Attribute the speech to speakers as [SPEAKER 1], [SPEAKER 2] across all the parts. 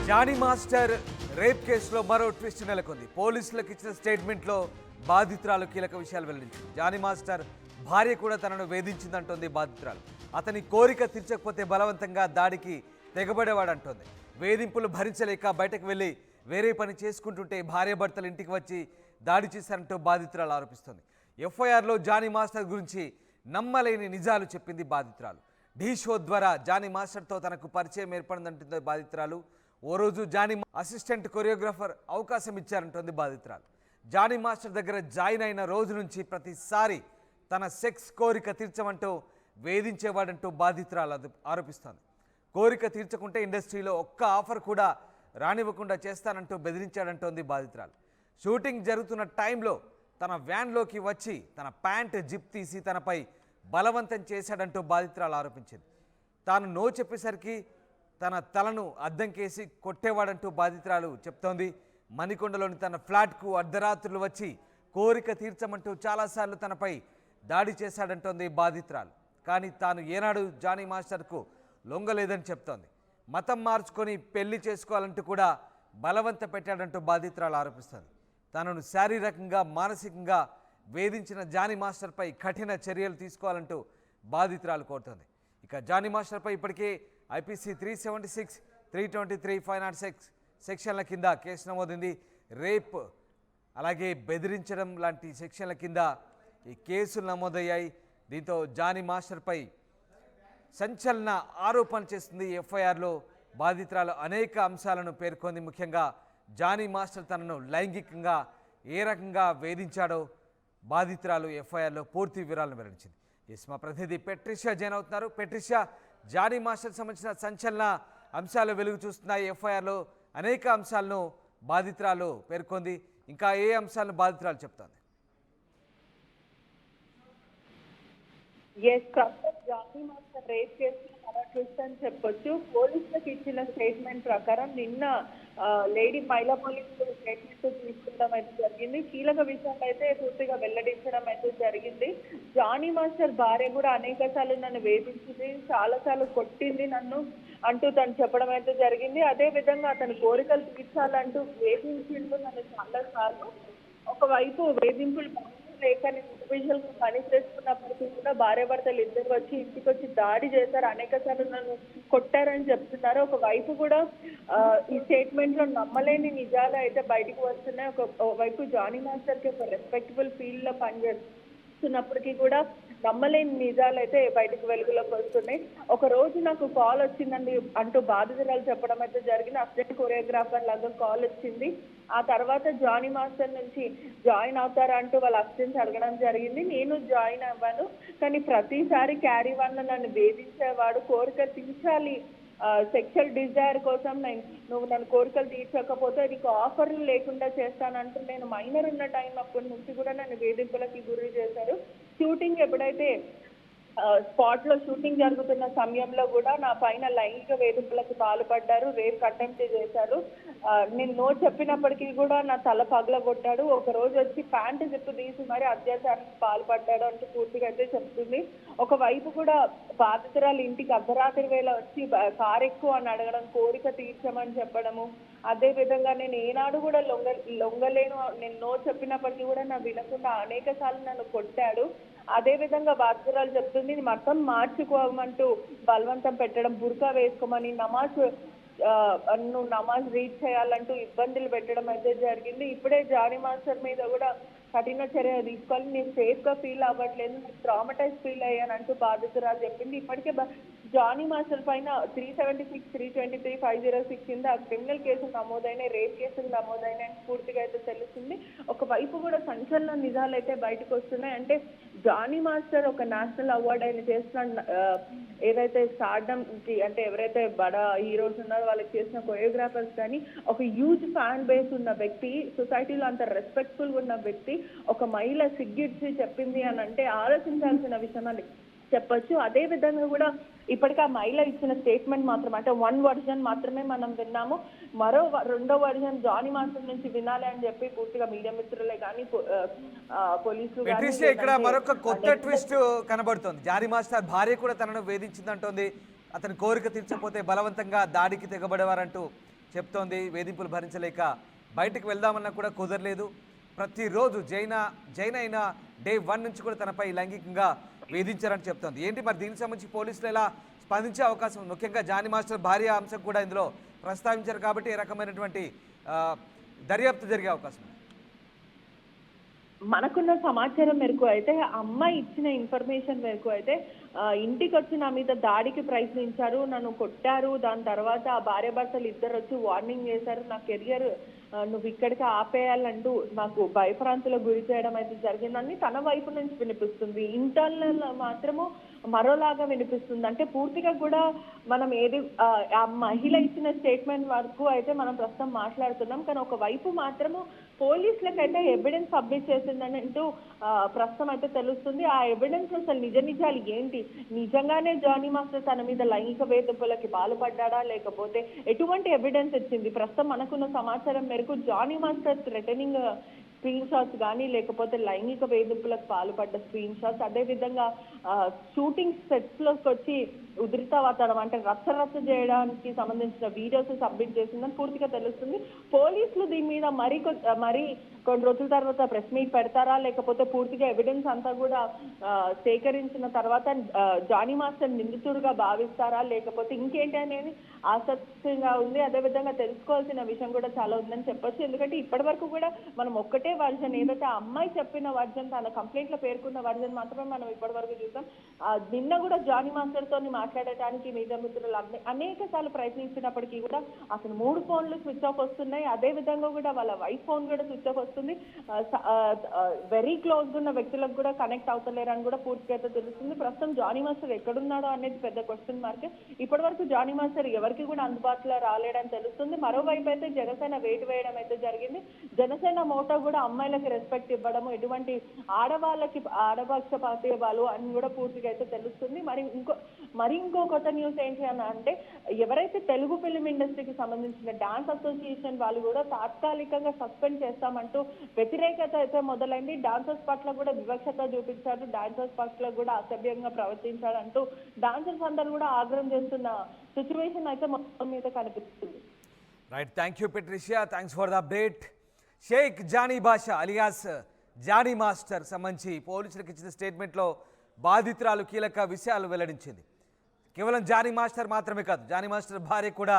[SPEAKER 1] Johnny master rape కేసులో మరో twist నెలకొంది. పోలీసులకు ఇచ్చిన స్టేట్మెంట్లో బాధితురాలు కీలక విషయాలు వెల్లడించింది. జానీ మాస్టర్ భార్య కూడా తనను వేధించిందంటోంది బాధితురాలు. అతని కోరిక తీర్చకపోతే బలవంతంగా దాడికి తెగబడేవాడంటోంది. వేధింపులు భరించలేక బయటకు వెళ్ళి వేరే పని చేసుకుంటుంటే భార్యాభర్తలు ఇంటికి వచ్చి దాడి చేశారంటూ బాధితురాలు ఆరోపిస్తోంది. ఎఫ్ఐఆర్లో జానీ మాస్టర్ గురించి నమ్మలేని నిజాలు చెప్పింది బాధితురాలు. ఢీ షో ద్వారా జానీ మాస్టర్తో తనకు పరిచయం ఏర్పడిందంటుంది బాధితురాలు. ఓ రోజు జానీ అసిస్టెంట్ కొరియోగ్రాఫర్ అవకాశం ఇచ్చారంటోంది బాధితురాలు. జానీ మాస్టర్ దగ్గర జాయిన్ అయిన రోజు నుంచి ప్రతిసారి తన సెక్స్ కోరిక తీర్చమంటూ వేధించేవాడంటూ బాధితురాలు ఆరోపిస్తోంది. కోరిక తీర్చకుంటే ఇండస్ట్రీలో ఒక్క ఆఫర్ కూడా రానివ్వకుండా చేస్తానంటూ బెదిరించాడంటోంది బాధితురాలు. షూటింగ్ జరుగుతున్న టైంలో తన వ్యాన్లోకి వచ్చి తన ప్యాంట్ జిప్ తీసి తనపై బలవంతం చేశాడంటూ బాధితురాలు ఆరోపించింది. తాను నో చెప్పేసరికి తన తలను అద్దం కేసి కొట్టేవాడంటూ బాధితురాలు చెప్తోంది. మణికొండలోని తన ఫ్లాట్కు అర్ధరాత్రులు వచ్చి కోరిక తీర్చమంటూ చాలాసార్లు తనపై దాడి చేశాడంటోంది బాధితురాలు. కానీ తాను ఏనాడు జానీ మాస్టర్కు లొంగలేదని చెప్తోంది. మతం మార్చుకొని పెళ్లి చేసుకోవాలంటూ కూడా బలవంత పెట్టాడంటూ బాధితురాలు ఆరోపిస్తోంది. తనను శారీరకంగా మానసికంగా వేధించిన జానీ మాస్టర్పై కఠిన చర్యలు తీసుకోవాలంటూ బాధితురాలు కోరుతోంది. ఇక జానీ మాస్టర్పై ఇప్పటికే ఐపీసీ 376, 323, 506 సెక్షన్ల కింద కేసు నమోదైంది. రేప్ అలాగే బెదిరించడం లాంటి సెక్షన్ల కింద ఈ కేసులు నమోదయ్యాయి. దీంతో జానీ మాస్టర్పై సంచలన ఆరోపణలు చేస్తుంది. ఎఫ్ఐఆర్లో బాధితురాలు అనేక అంశాలను పేర్కొంది. ముఖ్యంగా జానీ మాస్టర్ తనను లైంగికంగా ఏ రకంగా వేధించాడో బాధితురాలు ఎఫ్ఐఆర్లో పూర్తి వివరాలను వెల్లడించింది. మా ప్రతినిధి పెట్రిషియా జైన్ అవుతున్నారు. పెట్రిషియా, జానీ మాస్టర్ సంబంధించిన సంచలన అంశాలు వెలుగు చూస్తున్నాయి. ఎఫ్ఐఆర్లో అనేక అంశాలను బాధితురాలు పేర్కొంది. ఇంకా ఏ అంశాలను బాధితురాలు చెప్తోంది?
[SPEAKER 2] జానీ మాస్టర్ రేప్ కేసులో ట్విస్ట్ అని చెప్పొచ్చు. పోలీసులకు ఇచ్చిన స్టేట్మెంట్ ప్రకారం నిన్న లేడీ మహిళా పోలీసులు స్టేట్మెంట్ తీసుకుంటాం అయితే జరిగింది. కీలక విషయాలు అయితే పూర్తిగా వెల్లడించడం అయితే జరిగింది. జానీ మాస్టర్ భార్య కూడా అనేక సార్లు నన్ను వేధించింది, చాలా సార్లు కొట్టింది నన్ను అంటూ తను చెప్పడం అయితే జరిగింది. అదే విధంగా అతని కోరికలు తీర్చాలంటూ వేధించిండు నన్ను చాలా సార్లు. ఒకవైపు వేధింపులు లేక నేను ఇండివిజువల్ గా పని చేసుకున్నప్పటికీ కూడా భార్యాభర్తలు ఇద్దరు వచ్చి ఇంటికి వచ్చి దాడి చేశారు, అనేక సార్లు నన్ను కొట్టారని చెప్తున్నారు. ఒకవైపు కూడా ఈ స్టేట్మెంట్ లో నమ్మలేని నిజాలు అయితే బయటకు వస్తున్నాయి. ఒకవైపు జానీ మాస్టర్ కి ఒక రెస్పెక్టబుల్ ఫీల్డ్ లో పనిచేస్తున్నప్పటికీ కూడా నమ్మలేని నిజాలు అయితే బయటకు వెలుగులోకి వస్తున్నాయి. ఒక రోజు నాకు కాల్ వచ్చిందండి అంటూ బాధితురాలు చెప్పడం అయితే జరిగింది. అసిస్టెంట్ కొరియోగ్రాఫర్ లాగా కాల్ వచ్చింది. ఆ తర్వాత జానీ మాస్టర్ నుంచి జాయిన్ అవుతారా అంటూ వాళ్ళ అసిస్టెంట్స్ అడగడం జరిగింది. నేను జాయిన్ అవ్వాను, కానీ ప్రతిసారి క్యారీ వన్ నన్ను వేధించేవాడు. కోరిక తీర్చాలి, సెక్షువల్ డిజైర్ కోసం నువ్వు నన్ను కోరికలు తీర్చకపోతే నీకు ఆఫర్లు లేకుండా చేస్తానంటూ నేను మైనర్ ఉన్న టైం అప్పటి నుంచి కూడా నన్ను వేధింపులకి గురి చేశారు. షూటింగ్ ఎప్పుడైతే స్పాట్ లో షూటింగ్ జరుగుతున్న సమయంలో కూడా నా పైన లైంగిక వేధింపులకు పాల్పడ్డారు, రేప్ అటెంప్ట్ చేశారు. నేను నో చెప్పినప్పటికీ కూడా నా తల పగలగొట్టాడు. ఒక రోజు వచ్చి ప్యాంటు జిప్పు తీసి మరి అత్యాచారానికి పాల్పడ్డాడు అంటూ పూర్తిగా అయితే చెప్తుంది. ఒకవైపు కూడా బాధితురాలు ఇంటికి అర్ధరాత్రి వేళ వచ్చి కారు ఎక్కువ అని అడగడం, కోరిక తీర్చమని చెప్పడము. అదే విధంగా నేను ఏనాడు కూడా లొంగలేను, నేను నో చెప్పినప్పటికీ కూడా నా వినకుండా అనేక సార్లు నన్ను కొట్టాడు. అదే విధంగా బాధితురాలు చెప్తుంది మతం మార్చుకోమంటూ బలవంతం పెట్టడం, బుర్కా వేసుకోమని, నువ్వు నమాజ్ రీడ్ చేయాలంటూ ఇబ్బందులు పెట్టడం అయితే జరిగింది. ఇప్పుడే జానీ మాస్టర్ మీద కూడా కఠిన చర్య తీసుకోవాలి, నేను సేఫ్ గా ఫీల్ అవ్వట్లేదు, నేను ట్రామటైజ్ ఫీల్ అయ్యానంటూ బాధితురాలు చెప్పింది. ఇప్పటికే జానీ మాస్టర్ పైన 376, 323, 506 కింద క్రిమినల్ కేసులు నమోదైనాయి, రేప్ కేసులు నమోదైనాయి పూర్తిగా అయితే తెలుస్తుంది. ఒకవైపు కూడా సంచలన నిజాలు అయితే బయటకు వస్తున్నాయి. అంటే జానీ మాస్టర్ ఒక నేషనల్ అవార్డ్ ఆయన చేస్తున్న ఏదైతే స్టార్డమ్ కి అంటే ఎవరైతే బడా హీరోస్ ఉన్నారో వాళ్ళకి చేసిన కొరియోగ్రాఫర్స్ కానీ ఒక హ్యూజ్ ఫ్యాన్ బేస్ ఉన్న వ్యక్తి, సొసైటీలో అంత రెస్పెక్ట్ఫుల్ ఉన్న వ్యక్తి ఒక మహిళ సిగ్గిడ్చి చెప్పింది అని అంటే ఆలోచించాల్సిన విషయం అని చెప్పొచ్చు. అదే విధంగా కూడా ఇప్పటికీ ఆ మహిళ ఇచ్చిన స్టేట్మెంట్ మాత్రం అంటే 1 వర్జన్ మాత్రమే మనం విన్నాము. మరో 2వ వర్జన్ జానీ మాస్టర్ నుంచి వినాలి అని చెప్పి పూర్తిగా మీడియా మిత్రులే కానీ పోలీసులు
[SPEAKER 1] ఇక్కడ మరొక కొత్త ట్విస్ట్ కనబడుతోంది. జానీ మాస్టర్ భార్య కూడా తనను వేధించిందంటోంది. అతని కోరిక తీర్చకపోతే బలవంతంగా దాడికి తెగబడేవారంటూ చెప్తోంది. వేధింపులు భరించలేక బయటకు వెళ్దామన్నా కూడా కుదరలేదు. ప్రతిరోజు జైన్ అయిన డే 1 నుంచి కూడా తనపై లైంగికంగా వేధించారని చెప్తోంది. ఏంటి మరి దీనికి సంబంధించి పోలీసులు ఎలా స్పందించే అవకాశం ఉంది? ముఖ్యంగా జానీ మాస్టర్ భార్య అంశం కూడా ఇందులో ప్రస్తావించారు కాబట్టి ఏ రకమైనటువంటి దర్యాప్తు జరిగే అవకాశం ఉంది?
[SPEAKER 2] మనకున్న సమాచారం మేరకు అయితే అమ్మాయి ఇచ్చిన ఇన్ఫర్మేషన్ మేరకు అయితే ఇంటికి వచ్చి నా మీద దాడికి ప్రయత్నించారు, నన్ను కొట్టారు. దాని తర్వాత ఆ భార్యాభర్తలు ఇద్దరు వచ్చి వార్నింగ్ చేశారు, నా కెరియర్ నువ్వు ఇక్కడికి ఆపేయాలంటూ నాకు భయభ్రాంతులకు గురి చేయడం అయితే జరిగిందని తన వైపు నుంచి వినిపిస్తుంది. ఇంటర్నల్ మాత్రము మరోలాగా వినిపిస్తుంది. అంటే పూర్తిగా కూడా మనం ఏది ఆ మహిళ ఇచ్చిన స్టేట్మెంట్ వరకు అయితే మనం ప్రస్తుతం మాట్లాడుతున్నాం. కానీ ఒక వైపు మాత్రము పోలీసులకైతే ఎవిడెన్స్ సబ్మిట్ చేసిందని అంటూ ప్రస్తుతం అయితే తెలుస్తుంది. ఆ ఎవిడెన్స్ అసలు నిజాలు ఏంటి, నిజంగానే జానీ మాస్టర్ తన మీద లైంగిక వేధింపులకి పాల్పడ్డా లేకపోతే ఎటువంటి ఎవిడెన్స్ ఇచ్చింది? ప్రస్తుతం మనకున్న సమాచారం మేరకు Jani master threatening screenshots కానీ లేకపోతే లైంగిక వేధింపులకు పాల్పడ్డ స్క్రీన్ షాట్స్, అదేవిధంగా షూటింగ్ సెట్స్ లోకి వచ్చి ఉధృత వాతావరణం అంటే రచ్చ చేయడానికి సంబంధించిన వీడియోస్ సబ్మిట్ చేసిందని పూర్తిగా తెలుస్తుంది. పోలీసులు దీని మీద మరి కొన్ని రోజుల తర్వాత ప్రెస్ మీట్ పెడతారా లేకపోతే పూర్తిగా ఎవిడెన్స్ అంతా కూడా సేకరించిన తర్వాత జానీ మాస్టర్ నిందితుడుగా భావిస్తారా లేకపోతే ఇంకేంటి అనేది ఆసక్తిగా ఉంది. అదేవిధంగా తెలుసుకోవాల్సిన విషయం కూడా చాలా ఉందని చెప్పొచ్చు. ఎందుకంటే ఇప్పటి వరకు కూడా మనం ఒక్కటే వర్జన్, ఏదైతే ఆ అమ్మాయి చెప్పిన వర్జన్, తన కంప్లైంట్ లో పేర్కొన్న వర్జన్ మాత్రమే మనం ఇప్పటి వరకు చూసాం. నిన్న కూడా జానీ మాస్టర్ తోని మాట్లాడటానికి మీడియా మిత్రులు అనేక సార్లు ప్రయత్నించినప్పటికీ కూడా అసలు 3 ఫోన్లు స్విచ్ ఆఫ్ వస్తున్నాయి. అదే విధంగా కూడా వాళ్ళ వైఫ్ ఫోన్ కూడా స్విచ్ ఆఫ్ వస్తుంది. వెరీ క్లోజ్ ఉన్న వ్యక్తులకు కూడా కనెక్ట్ అవుతలేరని కూడా పూర్తిగా అయితే తెలుస్తుంది. ప్రస్తుతం జానీ మాస్టర్ ఎక్కడున్నాడో అనేది పెద్ద క్వశ్చన్ మార్క్. ఇప్పటి వరకు జానీ మాస్టర్ ఎవరికి కూడా అందుబాటులో రాలేడని తెలుస్తుంది. మరోవైపు అయితే జనసేన వేటు వేయడం అయితే జరిగింది. జనసేన మోటో కూడా అమ్మాయిలకి రెస్పెక్ట్ ఇవ్వడము, ఎటువంటి ఆడవాళ్ళకి ఆడపక్షపాతేవాళ్ళు అని కూడా పూర్తిగా అయితే తెలుస్తుంది. ఇంకో కొత్త న్యూస్ ఏంటి అని అంటే ఎవరైతే తెలుగు ఫిలిం ఇండస్ట్రీకి సంబంధించిన డాన్స్ అసోసియేషన్ వాళ్ళు కూడా తాత్కాలికంగా సస్పెండ్ చేస్తామంటూ వ్యతిరేకత అయితే మొదలైంది. డాన్సర్స్ పట్ల కూడా వివక్షత చూపించారు, డాన్సర్స్ పట్ల కూడా అసభ్యంగా ప్రవర్తించారు అంటూ డాన్సర్స్ అందరూ కూడా ఆగ్రహం చేస్తున్న సిచ్యువేషన్ అయితే మొత్తం మీద కనిపిస్తుంది.
[SPEAKER 1] Right, thank you Patricia, thanks for the update. Shaik Jani Basha alias Jani master సంబంధించి పోలీసులకు ఇచ్చిన స్టేట్మెంట్లో బాధితురాలు కీలక విషయాలు వెల్లడించింది. కేవలం జానీ మాస్టర్ మాత్రమే కాదు, జానీ మాస్టర్ భార్య కూడా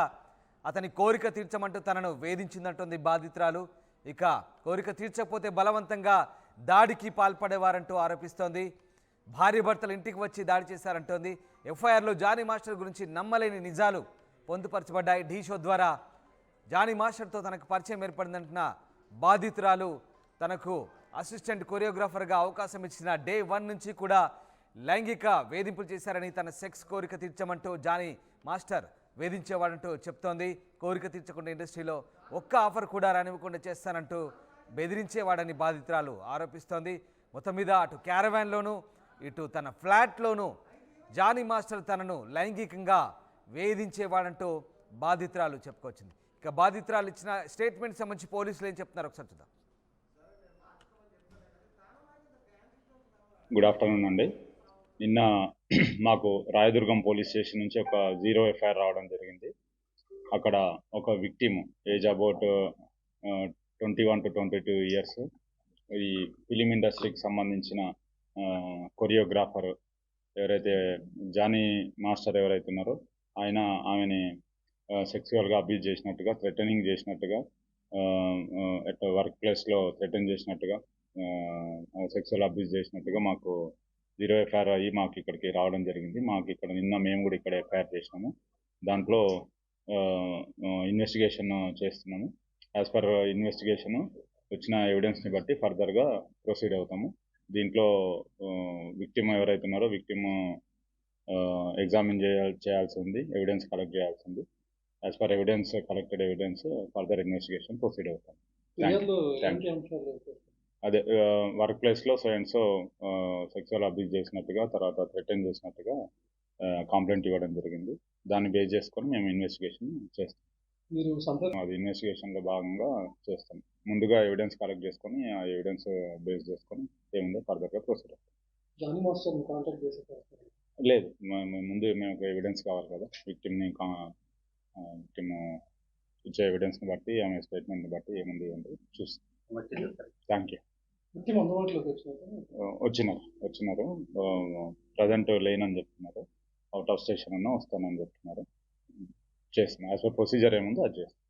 [SPEAKER 1] అతని కోరిక తీర్చమంటూ తనను వేధించిందంటుంది బాధితురాలు. ఇక కోరిక తీర్చకపోతే బలవంతంగా దాడికి పాల్పడేవారంటూ ఆరోపిస్తోంది. భార్య భర్తలు ఇంటికి వచ్చి దాడి చేశారంటోంది. ఎఫ్ఐఆర్లో జానీ మాస్టర్ గురించి నమ్మలేని నిజాలు పొందుపరచబడ్డాయి. ఢీ షో ద్వారా జానీ మాస్టర్తో తనకు పరిచయం ఏర్పడిందంటున్న బాధితురాలు తనకు అసిస్టెంట్ కొరియోగ్రాఫర్గా అవకాశం ఇచ్చిన డే 1 నుంచి కూడా లైంగిక వేధింపులు చేశారని, తన సెక్స్ కోరిక తీర్చమంటూ జానీ మాస్టర్ వేధించేవాడంటూ చెప్తోంది. కోరిక తీర్చకుండా ఇండస్ట్రీలో ఒక్క ఆఫర్ కూడా రానివ్వకుండా చేస్తానంటూ బెదిరించేవాడని బాధితురాలు ఆరోపిస్తోంది. మొత్తం మీద అటు క్యారవాన్లోనూ ఇటు తన ఫ్లాట్లోనూ జానీ మాస్టర్ తనను లైంగికంగా వేధించేవాడంటూ బాధితురాలు చెప్పుకొచ్చింది. ఇక బాధితురాలు ఇచ్చిన స్టేట్మెంట్ సంబంధించి పోలీసులు ఏం చెప్తున్నారు ఒకసారి చూద్దాం.
[SPEAKER 3] గుడ్ ఆఫ్టర్నూన్ అండి. నిన్న మాకు రాయదుర్గం పోలీస్ స్టేషన్ నుంచి ఒక 0 ఎఫ్ఐఆర్ రావడం జరిగింది. అక్కడ ఒక victim age about 21 to 22 years, ఈ ఫిలిం ఇండస్ట్రీకి సంబంధించిన కొరియోగ్రాఫర్ ఎవరైతే జానీ మాస్టర్ ఎవరైతే ఉన్నారో ఆమెని సెక్సువల్గా అబ్యూజ్ చేసినట్టుగా, థ్రెటనింగ్ చేసినట్టుగా, వర్క్ ప్లేస్లో థ్రెటన్ చేసినట్టుగా, సెక్సువల్ అబ్యూజ్ చేసినట్టుగా మాకు 0 ఎఫ్ఐఆర్ అయ్యి మాకు ఇక్కడికి రావడం జరిగింది. మాకు ఇక్కడ నిన్న మేము కూడా ఇక్కడ ఎఫ్ఐఆర్ చేసినాము. దాంట్లో ఇన్వెస్టిగేషన్ చేస్తున్నాము. యాజ్ పర్ ఇన్వెస్టిగేషన్ వచ్చిన ఎవిడెన్స్ని బట్టి ఫర్దర్గా ప్రొసీడ్ అవుతాము. దీంట్లో విక్టిమ్ ఎవరైతే ఉన్నారో విక్టిమ్ ఎగ్జామిన్ చేయాల్సి ఉంది, ఎవిడెన్స్ కలెక్ట్ చేయాల్సి ఉంది. As per evidence collected evidence further investigation proceed అవుతాం. అదే వర్క్ ప్లేస్లో సో సెక్సువల్ అబ్యూజ్ చేసినట్టుగా, తర్వాత థ్రెటన్ చేసినట్టుగా కంప్లైంట్ ఇవ్వడం జరిగింది. దాన్ని బేస్ చేసుకొని మేము ఇన్వెస్టిగేషన్ చేస్తాం. అది ఇన్వెస్టిగేషన్లో భాగంగా చేస్తాం. ముందుగా ఎవిడెన్స్ కలెక్ట్ చేసుకొని ఆ ఎవిడెన్స్ బేస్ చేసుకొని ఏముందో ఫర్దర్గా ప్రొసీడ్ అవుతాం. లేదు, ముందు మేము ఎవిడెన్స్ కావాలి కదా, విక్టిమ్ ఇచ్చే ఎవిడెన్స్ని బట్టి ఆమె స్టేట్మెంట్ని బట్టి ఏముంది అంటే చూస్తాం. Thank you. వచ్చినారు ప్రజెంట్ లేనని చెప్తున్నారు. అవుట్ ఆఫ్ స్టేషన్ అన్నా వస్తానని చెప్తున్నారు. చేస్తున్నాం యాజ్ పర్ ప్రొసీజర్ ఏముందో అది చేస్తాం.